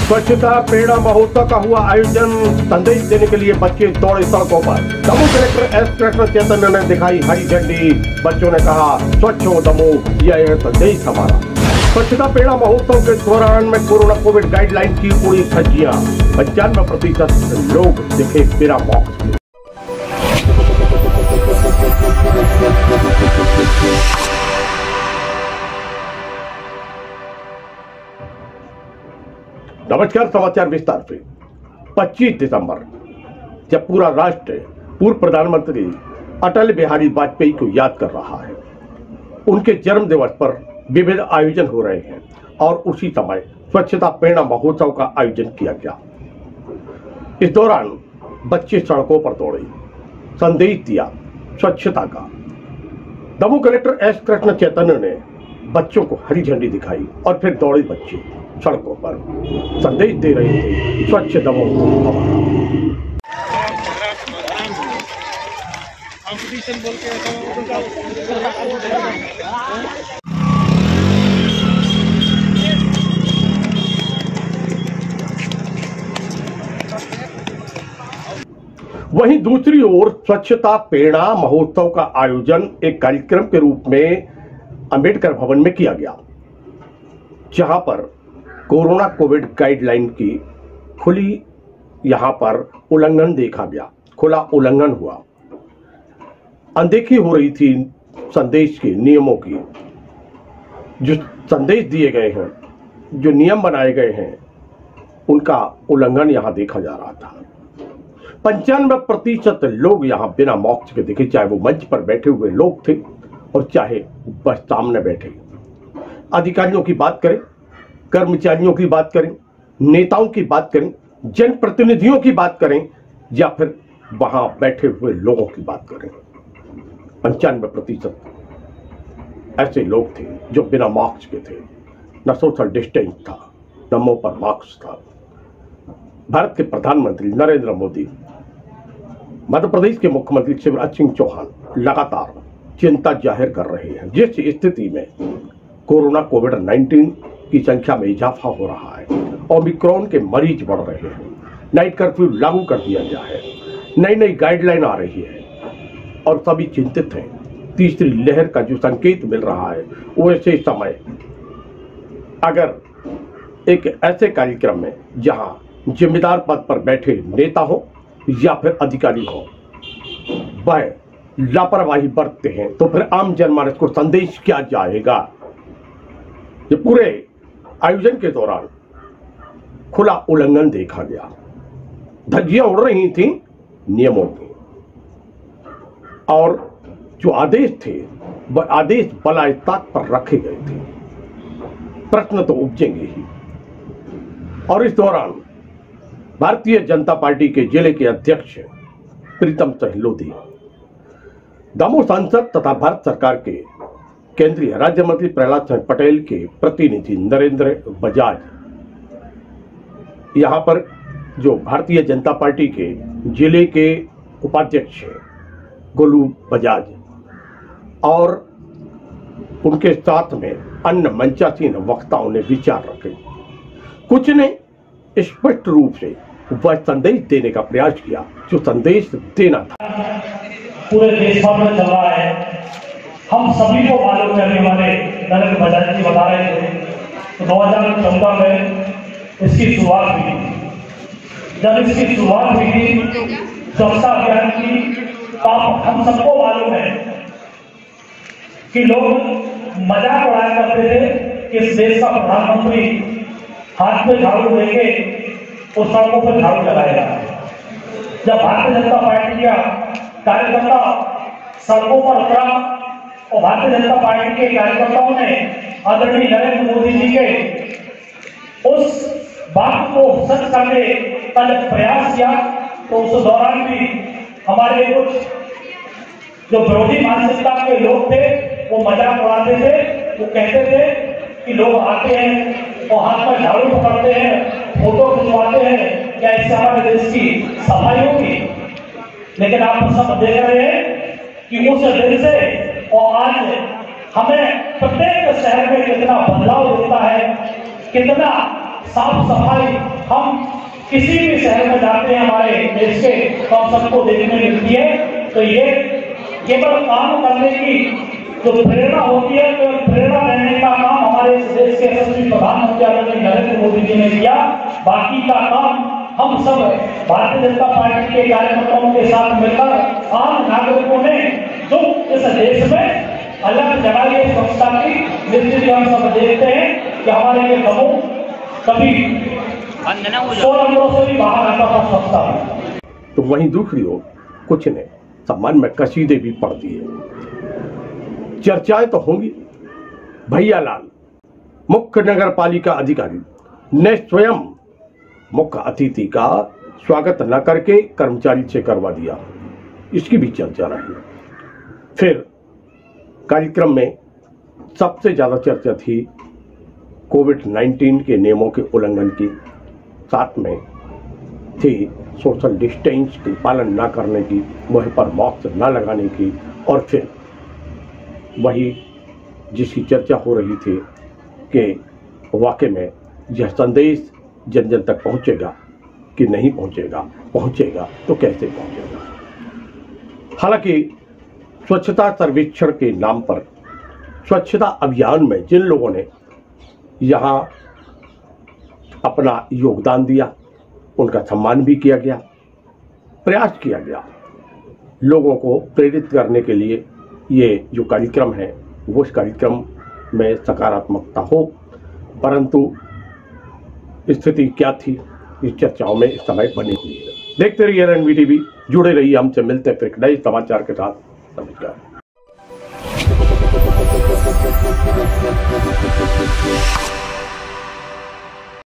स्वच्छता प्रेरणा महोत्सव का हुआ आयोजन। संदेश देने के लिए बच्चे दौड़े सड़कों पर। दमोह कलेक्टर एस कृष्ण चैतन्य ने दिखाई हरी झंडी। बच्चों ने कहा, स्वच्छ हो दमोह, यह है संदेश हमारा। स्वच्छता प्रेरणा महोत्सव के दौरान में कोरोना कोविड गाइडलाइन की उड़ी धज्जियां। 95% लोग दिखे बिना मास्क के। नमस्कार, समाचार विस्तार से। 25 दिसंबर जब पूरा राष्ट्र पूर्व प्रधानमंत्री अटल बिहारी वाजपेयी को याद कर रहा है, उनके जन्म दिवस पर विविध आयोजन हो रहे हैं और उसी समय स्वच्छता प्रेरणा महोत्सव का आयोजन किया गया। इस दौरान बच्चे सड़कों पर दौड़े, संदेश दिया स्वच्छता का। दमोह कलेक्टर एस कृष्ण चैतन्य ने बच्चों को हरी झंडी दिखाई और फिर दौड़े बच्चे सड़कों पर, संदेश दे रहे थे, स्वच्छ दमोह हमारा। वहीं दूसरी ओर स्वच्छता प्रेरणा महोत्सव का आयोजन एक कार्यक्रम के रूप में अंबेडकर भवन में किया गया, जहां पर कोरोना कोविड गाइडलाइन की खुली यहां पर उल्लंघन देखा गया, खुला उल्लंघन हुआ। अनदेखी हो रही थी संदेश के नियमों की। जो संदेश दिए गए हैं, जो नियम बनाए गए हैं, उनका उल्लंघन यहां देखा जा रहा था। 95% लोग यहां बिना मास्क के दिखे, चाहे वो मंच पर बैठे हुए लोग थे और चाहे बस सामने बैठे। अधिकारियों की बात करें, कर्मचारियों की बात करें, नेताओं की बात करें, जनप्रतिनिधियों की बात करें या फिर वहां बैठे हुए लोगों की बात करें, 95% ऐसे लोग थे जो बिना मास्क के थे। न सोशल डिस्टेंस था, न मुंह पर मास्क था। भारत के प्रधानमंत्री नरेंद्र मोदी, मध्य प्रदेश के मुख्यमंत्री शिवराज सिंह चौहान लगातार चिंता जाहिर कर रहे हैं, जिस स्थिति में कोरोना कोविड-19 की संख्या में इजाफा हो रहा है, ओमिक्रॉन के मरीज बढ़ रहे हैं, नाइट कर्फ्यू लागू कर दिया गया है, नई नई गाइडलाइन आ रही है और सभी चिंतित हैं। तीसरी लहर का जो संकेत मिल रहा है, वैसे समय अगर एक ऐसे कार्यक्रम में जहां जिम्मेदार पद पर बैठे नेता हो या फिर अधिकारी हो, वह लापरवाही बरतते हैं, तो फिर आम जनमानस को संदेश क्या जाएगा। ये पूरे आयोजन के दौरान खुला उल्लंघन देखा गया। धज्जियां उड़ रही थी नियमों की और जो आदेश थे वह आदेश बलात्कार पर रखे गए थे। प्रश्न तो उपजेंगे ही। और इस दौरान भारतीय जनता पार्टी के जिले के अध्यक्ष प्रीतम सहलोदी, दमोह सांसद तथा भारत सरकार के केंद्रीय राज्य मंत्री प्रहलाद सिंह पटेल के प्रतिनिधि नरेंद्र बजाज, यहां पर जो भारतीय जनता पार्टी के जिले के उपाध्यक्ष गोलू बजाज और उनके साथ में अन्य मंचासीन वक्ताओं ने विचार रखे। कुछ ने स्पष्ट रूप से वह संदेश देने का प्रयास किया जो संदेश देना था। पूरे देश भर में चल रहा है, हम सभी को मालूम है। हमारे नरेंद्र बजाज जी बता रहे थे तो 2014 में इसकी शुरुआत हुई। जब इसकी शुरुआत हुई थी स्वच्छता अभियान की, तो हम सबको मालूम है कि लोग मजाक उड़ाया करते थे कि इस देश का प्रधानमंत्री हाथ में झाड़ू लेके उस सड़कों पर झाड़ू लगाएगा। जब भारतीय जनता पार्टी का कार्यकर्ता सड़कों पर उतरा और भारतीय जनता पार्टी के कार्यकर्ताओं ने आदरणीय नरेंद्र मोदी जी के उस बात को सच करने का जब प्रयास किया, तो उस दौरान भी हमारे कुछ जो विरोधी मानसिकता के लोग थे वो मजाक उड़ाते थे। वो कहते थे कि लोग आते हैं और हाथ में झाड़ू पकड़ते हैं, फोटो खिंचवाते हैं, क्या इससे हमारे देश की सफाई होगी। लेकिन आप सब देख रहे हैं कि उस दिन से और आज हमें प्रत्येक शहर में कितना बदलाव दिखता है, कितना साफ सफाई हम किसी भी शहर में जाते हैं हमारे देश के तो हम सबको देखने मिलती है। तो ये केवल काम करने की जो प्रेरणा होती है, तो प्रेरणा देने का काम हमारे इस देश के यशस्वी प्रधानमंत्री आदरणीय नरेंद्र मोदी जी ने किया। बाकी का काम हम सब भारतीय जनता पार्टी के कार्यकर्ताओं के साथ मिलकर आम नागरिकों ने जो इस देश में अलग जगाई है स्वच्छता की, निश्चित हम सब देखते हैं कि हमारे ये गाँव कभी 16 नंबरों से भी बाहर आता था स्वच्छता। तो वहीं दूसरी ओर कुछ ने सम्मान में कसीदे भी पढ़ दिए। चर्चाएं तो होंगी। भैयालाल मुख्य नगर पालिका अधिकारी ने स्वयं मुख्य अतिथि का स्वागत न करके कर्मचारी से करवा दिया, इसकी भी चर्चा रही। फिर कार्यक्रम में सबसे ज्यादा चर्चा थी कोविड-19 के नियमों के उल्लंघन की, साथ में थी सोशल डिस्टेंस की पालन न करने की, वहीं पर मास्क न लगाने की, और फिर वही जिसकी चर्चा हो रही थी कि वाकई में यह संदेश जन जन तक पहुंचेगा कि नहीं पहुंचेगा, पहुंचेगा तो कैसे पहुंचेगा। हालांकि स्वच्छता सर्वेक्षण के नाम पर स्वच्छता अभियान में जिन लोगों ने यहाँ अपना योगदान दिया उनका सम्मान भी किया गया, प्रयास किया गया लोगों को प्रेरित करने के लिए ये जो कार्यक्रम है वो इस कार्यक्रम में सकारात्मकता हो, परंतु स्थिति क्या थी इस चर्चाओं में इस समय बनी हुई है। देखते रहिए RNV TV, जुड़े रहिए हमसे, मिलते हैं फिर नए समाचार के साथ। नमस्कार।